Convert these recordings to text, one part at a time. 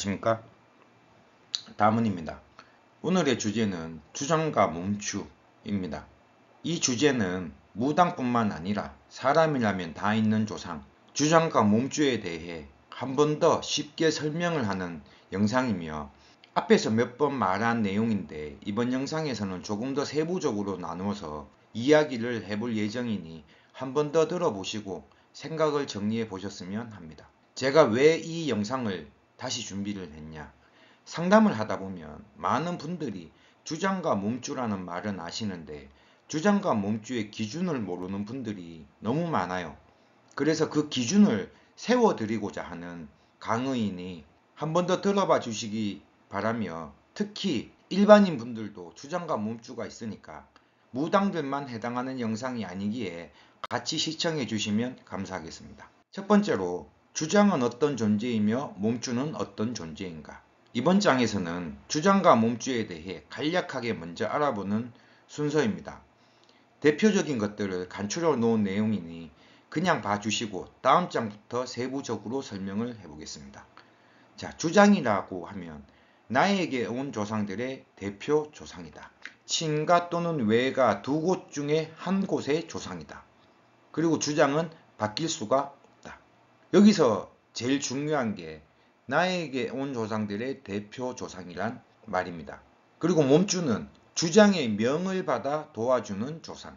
안녕하십니까? 다문입니다. 오늘의 주제는 주장과 몸주입니다. 이 주제는 무당뿐만 아니라 사람이라면 다 있는 조상, 주장과 몸주에 대해 한 번 더 쉽게 설명을 하는 영상이며, 앞에서 몇 번 말한 내용인데 이번 영상에서는 조금 더 세부적으로 나누어서 이야기를 해볼 예정이니 한 번 더 들어보시고 생각을 정리해 보셨으면 합니다. 제가 왜 이 영상을 다시 준비를 했냐, 상담을 하다 보면 많은 분들이 주장과 몸주라는 말은 아시는데 주장과 몸주의 기준을 모르는 분들이 너무 많아요. 그래서 그 기준을 세워드리고자 하는 강의이니 한 번 더 들어봐 주시기 바라며, 특히 일반인 분들도 주장과 몸주가 있으니까 무당들만 해당하는 영상이 아니기에 같이 시청해 주시면 감사하겠습니다. 첫 번째로, 주장은 어떤 존재이며 몸주는 어떤 존재인가. 이번 장에서는 주장과 몸주에 대해 간략하게 먼저 알아보는 순서입니다. 대표적인 것들을 간추려 놓은 내용이니 그냥 봐주시고 다음 장부터 세부적으로 설명을 해보겠습니다. 자, 주장이라고 하면 나에게 온 조상들의 대표 조상이다. 친가 또는 외가 두 곳 중에 한 곳의 조상이다. 그리고 주장은 바뀔 수가 없다. 여기서 제일 중요한 게 나에게 온 조상들의 대표 조상이란 말입니다. 그리고 몸주는 주장의 명을 받아 도와주는 조상.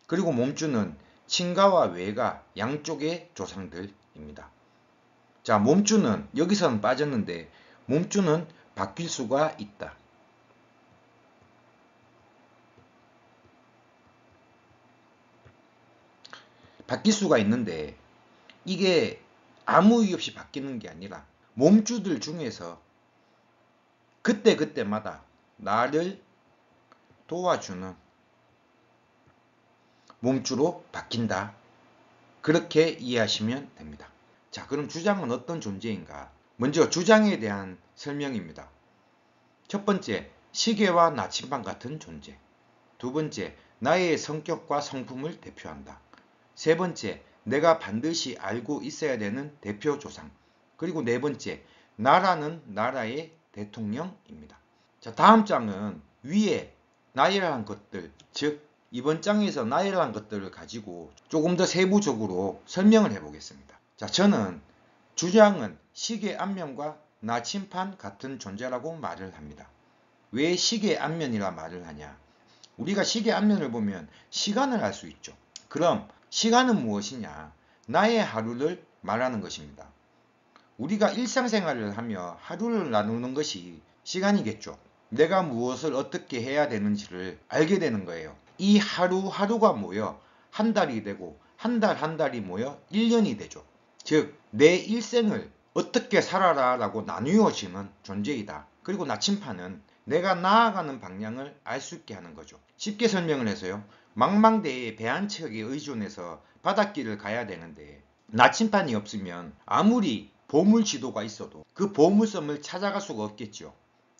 그리고 몸주는 친가와 외가 양쪽의 조상들입니다. 자, 몸주는 여기서는 빠졌는데 몸주는 바뀔 수가 있다. 바뀔 수가 있는데 이게 아무 이유 없이 바뀌는 게 아니라 몸주들 중에서 그때그때마다 나를 도와주는 몸주로 바뀐다. 그렇게 이해하시면 됩니다. 자, 그럼 주장은 어떤 존재인가? 먼저 주장에 대한 설명입니다. 첫 번째, 시계와 나침반 같은 존재. 두 번째, 나의 성격과 성품을 대표한다. 세 번째, 내가 반드시 알고 있어야 되는 대표 조상. 그리고 네 번째, 나라는 나라의 대통령입니다. 자, 다음 장은 위에 나이라는 것들, 즉 이번 장에서 나이라는 것들을 가지고 조금 더 세부적으로 설명을 해보겠습니다. 자, 저는 주장은 시계 앞면과 나침반 같은 존재라고 말을 합니다. 왜 시계 앞면이라 말을 하냐? 우리가 시계 앞면을 보면 시간을 알 수 있죠. 그럼 시간은 무엇이냐? 나의 하루를 말하는 것입니다. 우리가 일상생활을 하며 하루를 나누는 것이 시간이겠죠. 내가 무엇을 어떻게 해야 되는지를 알게 되는 거예요. 이 하루하루가 모여 한 달이 되고 한 달 한 달이 모여 1년이 되죠. 즉 내 일생을 어떻게 살아라 라고 나누어지는 존재이다. 그리고 나침판은 내가 나아가는 방향을 알 수 있게 하는 거죠. 쉽게 설명을 해서요, 망망대해의 배 한 척에 의존해서 바닷길을 가야 되는데 나침판이 없으면 아무리 보물 지도가 있어도 그 보물섬을 찾아갈 수가 없겠죠.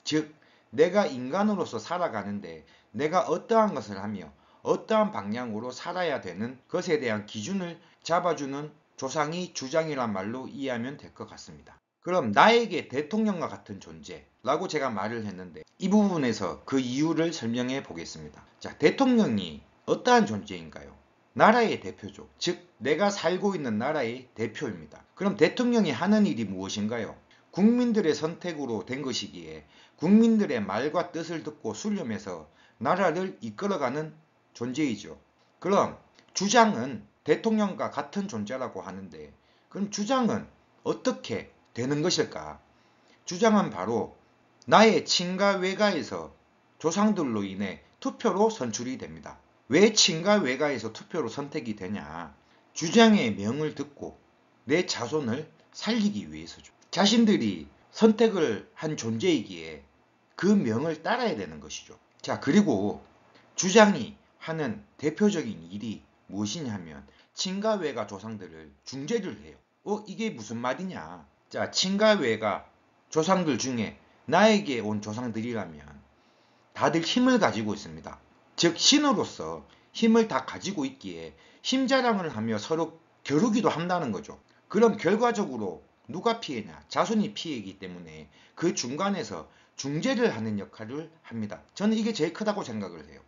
즉 내가 인간으로서 살아가는데 내가 어떠한 것을 하며 어떠한 방향으로 살아야 되는 것에 대한 기준을 잡아주는 조상이 주장이란 말로 이해하면 될 것 같습니다. 그럼 나에게 대통령과 같은 존재라고 제가 말을 했는데 이 부분에서 그 이유를 설명해 보겠습니다. 자, 대통령이 어떠한 존재인가요? 나라의 대표죠. 즉 내가 살고 있는 나라의 대표입니다. 그럼 대통령이 하는 일이 무엇인가요? 국민들의 선택으로 된 것이기에 국민들의 말과 뜻을 듣고 수렴해서 나라를 이끌어가는 존재이죠. 그럼 주장은 대통령과 같은 존재라고 하는데 그럼 주장은 어떻게 되는 것일까? 주장은 바로 나의 친가 외가에서 조상들로 인해 투표로 선출이 됩니다. 왜 친가 외가에서 투표로 선택이 되냐? 주장의 명을 듣고 내 자손을 살리기 위해서죠. 자신들이 선택을 한 존재이기에 그 명을 따라야 되는 것이죠. 자, 그리고 주장이 하는 대표적인 일이 무엇이냐 하면 친가외가 조상들을 중재를 해요. 이게 무슨 말이냐? 자, 친가외가 조상들 중에 나에게 온 조상들이라면 다들 힘을 가지고 있습니다. 즉 신으로서 힘을 다 가지고 있기에 힘 자랑을 하며 서로 겨루기도 한다는 거죠. 그럼 결과적으로 누가 피해냐? 자손이 피해이기 때문에 그 중간에서 중재를 하는 역할을 합니다. 저는 이게 제일 크다고 생각을 해요.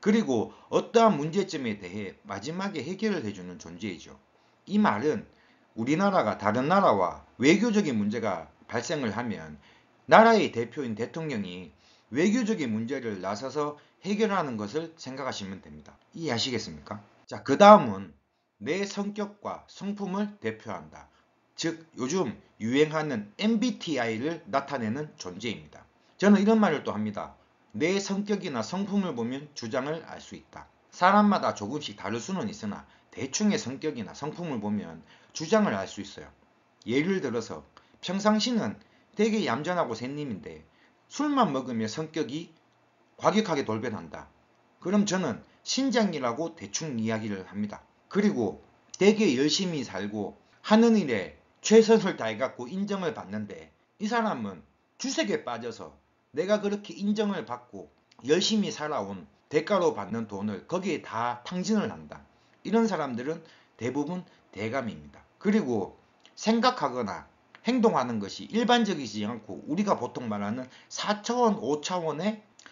그리고 어떠한 문제점에 대해 마지막에 해결을 해주는 존재이죠. 이 말은 우리나라가 다른 나라와 외교적인 문제가 발생을 하면 나라의 대표인 대통령이 외교적인 문제를 나서서 해결하는 것을 생각하시면 됩니다. 이해하시겠습니까? 자, 그 다음은 내 성격과 성품을 대표한다. 즉 요즘 유행하는 MBTI를 나타내는 존재입니다. 저는 이런 말을 또 합니다. 내 성격이나 성품을 보면 주장을 알 수 있다. 사람마다 조금씩 다를 수는 있으나 대충의 성격이나 성품을 보면 주장을 알 수 있어요. 예를 들어서 평상시는 되게 얌전하고 샌님인데 술만 먹으면 성격이 과격하게 돌변한다. 그럼 저는 신장이라고 대충 이야기를 합니다. 그리고 되게 열심히 살고 하는 일에 최선을 다해갖고 인정을 받는데 이 사람은 주색에 빠져서 내가 그렇게 인정을 받고 열심히 살아온 대가로 받는 돈을 거기에 다 탕진을 한다. 이런 사람들은 대부분 대감입니다. 그리고 생각하거나 행동하는 것이 일반적이지 않고 우리가 보통 말하는 4차원,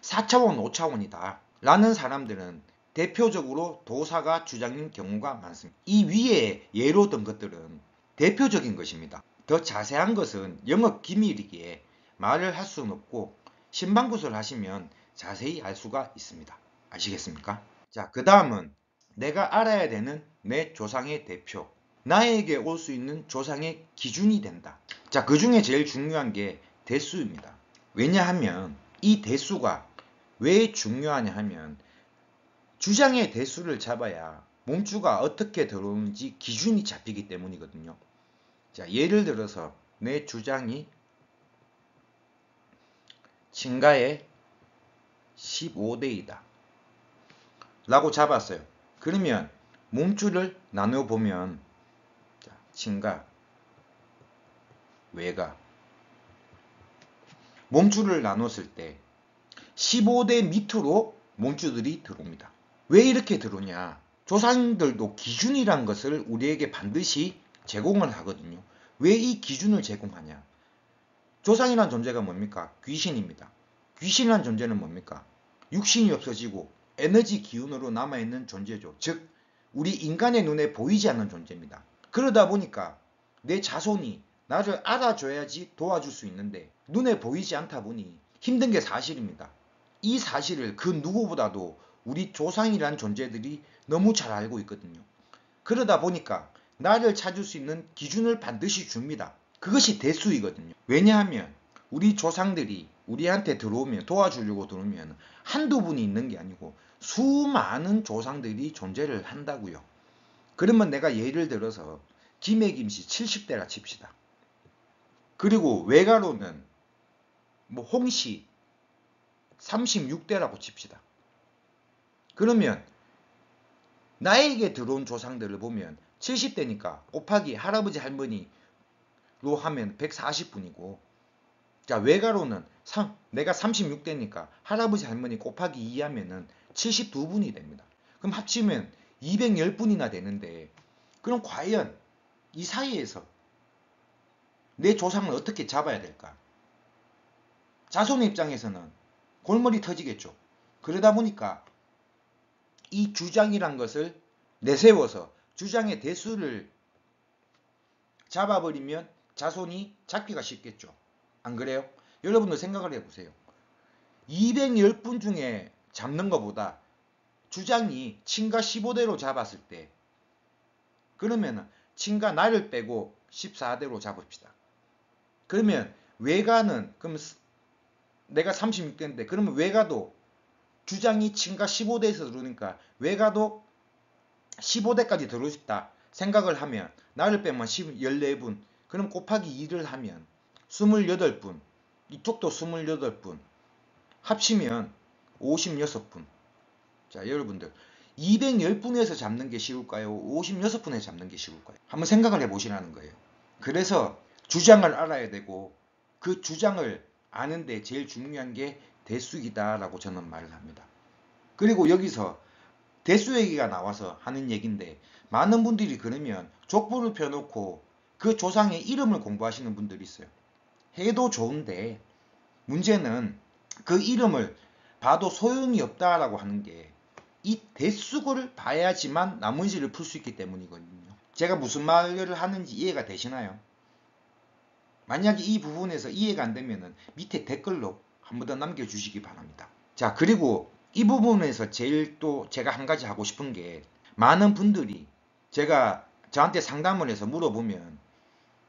5차원이다 라는 사람들은 대표적으로 도사가 주장인 경우가 많습니다. 이 위에 예로 든 것들은 대표적인 것입니다. 더 자세한 것은 영업 기밀이기에 말을 할 수는 없고 신방구설 하시면 자세히 알 수가 있습니다. 아시겠습니까? 자, 그 다음은 내가 알아야 되는 내 조상의 대표, 나에게 올 수 있는 조상의 기준이 된다. 자, 그 중에 제일 중요한 게 대수입니다. 왜냐하면 이 대수가 왜 중요하냐 하면 주장의 대수를 잡아야 몸주가 어떻게 들어오는지 기준이 잡히기 때문이거든요. 자, 예를 들어서 내 주장이 친가의 15대이다 라고 잡았어요. 그러면 몸주를 나눠보면 친가, 외가 몸주를 나눴을 때 15대 밑으로 몸주들이 들어옵니다. 왜 이렇게 들어오냐? 조상들도 기준이란 것을 우리에게 반드시 제공을 하거든요. 왜 이 기준을 제공하냐? 조상이란 존재가 뭡니까? 귀신입니다. 귀신이란 존재는 뭡니까? 육신이 없어지고 에너지 기운으로 남아있는 존재죠. 즉 우리 인간의 눈에 보이지 않는 존재입니다. 그러다 보니까 내 자손이 나를 알아줘야지 도와줄 수 있는데 눈에 보이지 않다 보니 힘든 게 사실입니다. 이 사실을 그 누구보다도 우리 조상이란 존재들이 너무 잘 알고 있거든요. 그러다 보니까 나를 찾을 수 있는 기준을 반드시 줍니다. 그것이 대수이거든요. 왜냐하면 우리 조상들이 우리한테 들어오면, 도와주려고 들어오면 한두 분이 있는 게 아니고 수많은 조상들이 존재를 한다고요. 그러면 내가 예를 들어서 김해김씨 70대라 칩시다. 그리고 외가로는 홍씨 36대라고 칩시다. 그러면 나에게 들어온 조상들을 보면 70대니까 곱하기 할아버지 할머니로 하면 140분이고, 자 외가로는 내가 36대니까 할아버지 할머니 곱하기 2 하면은 72분이 됩니다. 그럼 합치면 210분이나 되는데, 그럼 과연 이 사이에서 내 조상을 어떻게 잡아야 될까? 자손의 입장에서는 골머리 터지겠죠. 그러다 보니까 이 주장이란 것을 내세워서 주장의 대수를 잡아버리면 자손이 잡기가 쉽겠죠. 안 그래요? 여러분도 생각을 해보세요. 210분 중에 잡는 것보다 주장이 친가 15대로 잡았을 때, 그러면 친가 나를 빼고 14대로 잡읍시다. 그러면 외가는, 그럼 내가 36대인데 그러면 외가도 주장이 친가 15대에서 들어오니까 외가도 15대까지 들어올 수 있다 생각을 하면 나를 빼면 14분, 그럼 곱하기 2를 하면 28분, 이쪽도 28분, 합치면 56분. 자, 여러분들 210분에서 잡는 게 쉬울까요? 56분에서 잡는 게 쉬울까요? 한번 생각을 해보시라는 거예요. 그래서 주장을 알아야 되고 그 주장을 아는데 제일 중요한 게 대수이다 라고 저는 말을 합니다. 그리고 여기서 대수 얘기가 나와서 하는 얘기인데, 많은 분들이 그러면 족보를 펴놓고 그 조상의 이름을 공부하시는 분들이 있어요. 해도 좋은데 문제는 그 이름을 봐도 소용이 없다라고 하는 게 이 대수를 봐야지만 나머지를 풀 수 있기 때문이거든요. 제가 무슨 말을 하는지 이해가 되시나요? 만약에 이 부분에서 이해가 안 되면 밑에 댓글로 한 번 더 남겨주시기 바랍니다. 자, 그리고 이 부분에서 제일 또 제가 한 가지 하고 싶은 게, 많은 분들이 제가 저한테 상담을 해서 물어보면,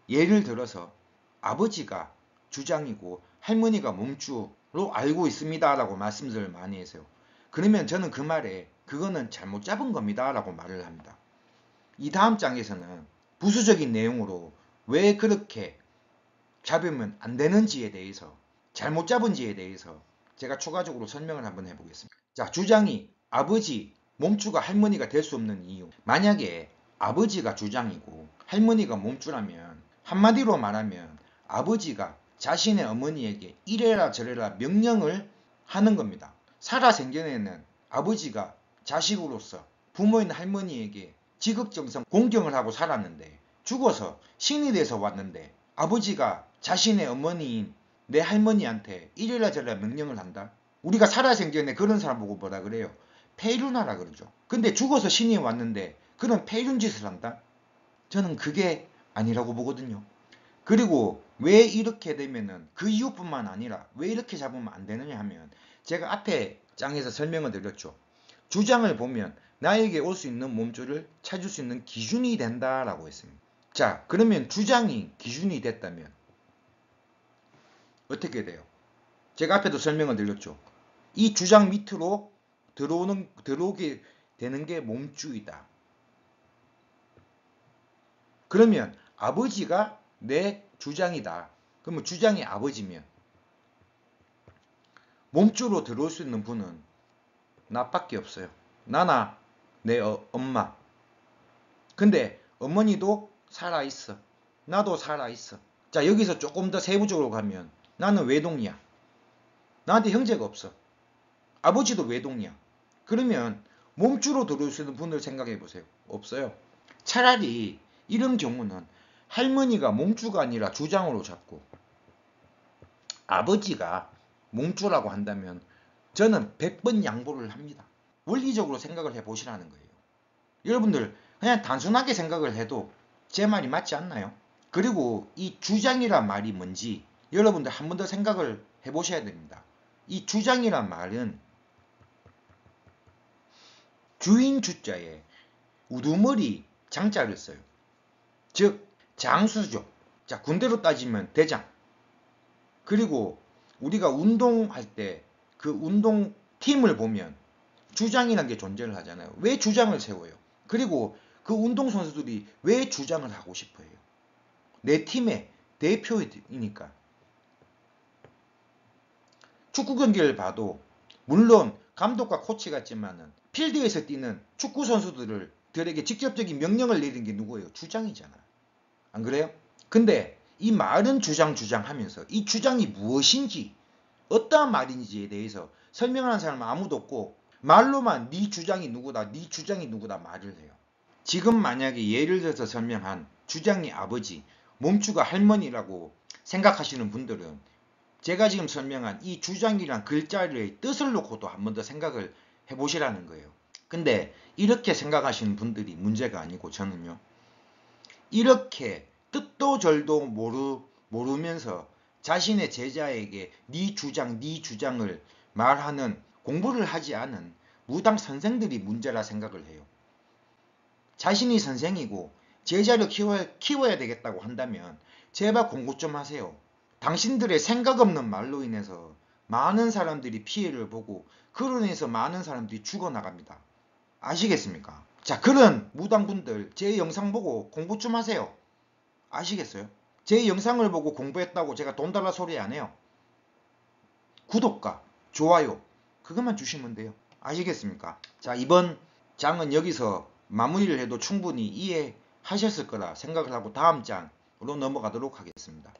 예를 들어서 아버지가 주장이고 할머니가 몸주로 알고 있습니다 라고 말씀들을 많이 해서요. 그러면 저는 그 말에 그거는 잘못 잡은 겁니다 라고 말을 합니다. 이 다음 장에서는 부수적인 내용으로 왜 그렇게 잡으면 안 되는지에 대해서, 잘못 잡은지에 대해서 제가 추가적으로 설명을 한번 해보겠습니다. 자, 주장이 아버지, 몸주가 할머니가 될 수 없는 이유. 만약에 아버지가 주장이고 할머니가 몸주라면, 한마디로 말하면 아버지가 자신의 어머니에게 이래라 저래라 명령을 하는 겁니다. 살아생전에는 아버지가 자식으로서 부모인 할머니에게 지극정성 공경을 하고 살았는데, 죽어서 신이 돼서 왔는데 아버지가 자신의 어머니인 내 할머니한테 이래라 저래라 명령을 한다? 우리가 살아생전에 그런 사람 보고 뭐라 그래요? 폐륜하라 그러죠. 근데 죽어서 신이 왔는데 그런 폐륜 짓을 한다? 저는 그게 아니라고 보거든요. 그리고 왜 이렇게 되면은 그 이유뿐만 아니라 왜 이렇게 잡으면 안 되느냐 하면, 제가 앞에 장에서 설명을 드렸죠. 주장을 보면 나에게 올 수 있는 몸주를 찾을 수 있는 기준이 된다라고 했습니다. 자, 그러면 주장이 기준이 됐다면 어떻게 돼요? 제가 앞에도 설명을 드렸죠. 이 주장 밑으로 들어오게 되는 게 몸주이다. 그러면 아버지가 내 주장이다. 그러면 주장이 아버지면 몸주로 들어올 수 있는 분은 나밖에 없어요. 나나 내 엄마. 근데 어머니도 살아있어. 나도 살아있어. 자, 여기서 조금 더 세부적으로 가면 나는 외동이야. 나한테 형제가 없어. 아버지도 외동이야. 그러면 몸주로 들어올 수 있는 분을 생각해 보세요. 없어요. 차라리 이런 경우는 할머니가 몸주가 아니라 주장으로 잡고 아버지가 몸주라고 한다면 저는 100번 양보를 합니다. 원리적으로 생각을 해보시라는 거예요. 여러분들 그냥 단순하게 생각을 해도 제 말이 맞지 않나요? 그리고 이 주장이란 말이 뭔지 여러분들 한 번 더 생각을 해보셔야 됩니다. 이 주장이란 말은 주인 주자에 우두머리 장자를 써요. 즉 장수죠. 자, 군대로 따지면 대장. 그리고 우리가 운동할 때 그 운동팀을 보면 주장이라는 게 존재를 하잖아요. 왜 주장을 세워요? 그리고 그 운동선수들이 왜 주장을 하고 싶어 해요? 내 팀의 대표이니까. 축구 경기를 봐도 물론 감독과 코치 같지만은 필드에서 뛰는 축구 선수들에게 직접적인 명령을 내리는 게 누구예요? 주장이잖아. 안 그래요? 근데 이 말은 주장 하면서 이 주장이 무엇인지 어떠한 말인지에 대해서 설명하는 사람은 아무도 없고, 말로만 네 주장이 누구다, 네 주장이 누구다 말을 해요. 지금 만약에 예를 들어서 설명한 주장이 아버지, 몸주가 할머니라고 생각하시는 분들은 제가 지금 설명한 이 주장이란 글자의 뜻을 놓고도 한 번 더 생각을 해보시라는 거예요. 근데 이렇게 생각하시는 분들이 문제가 아니고, 저는요, 이렇게 뜻도 절도 모르면서 자신의 제자에게 네 주장을 말하는 공부를 하지 않은 무당 선생들이 문제라 생각을 해요. 자신이 선생이고 제자를 키워야 되겠다고 한다면 제발 공부 좀 하세요. 당신들의 생각 없는 말로 인해서 많은 사람들이 피해를 보고 그로 인해서 많은 사람들이 죽어나갑니다. 아시겠습니까? 자, 그런 무당분들 제 영상 보고 공부 좀 하세요. 아시겠어요? 제 영상을 보고 공부했다고 제가 돈 달라 소리 안 해요. 구독과 좋아요 그것만 주시면 돼요. 아시겠습니까? 자, 이번 장은 여기서 마무리를 해도 충분히 이해하셨을 거라 생각을 하고 다음 장으로 넘어가도록 하겠습니다.